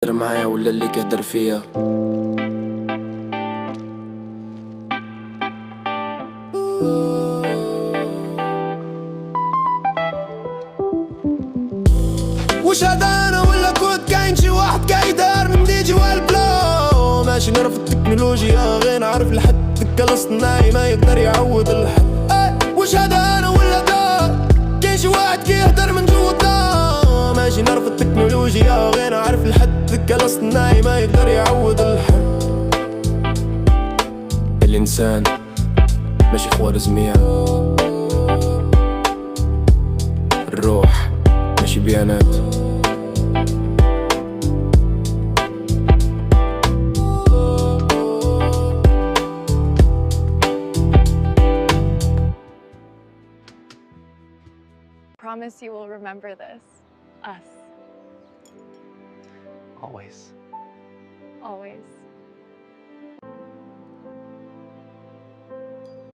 قدر معايا ولا اللي قدر فيا. وش هذا انا ولا كنت كاين شي واحد قايدار من دي جوا البلو. ماشي نعرف التكنولوجيا غير نعرف الحد الذكاء الاصطناعي ما يقدر يعوض الحد. وش هذا انا ولا دار كاين شي واحد كيهدر من جوا الدار. ماشي نعرف التكنولوجيا غير نعرف الحد الذكاء الاصطناعي ما يقدر يعوض الحد. الانسان ماشي خوارزمية، الروح ماشي بيانات. Promise you will remember this. Us. Always. Always.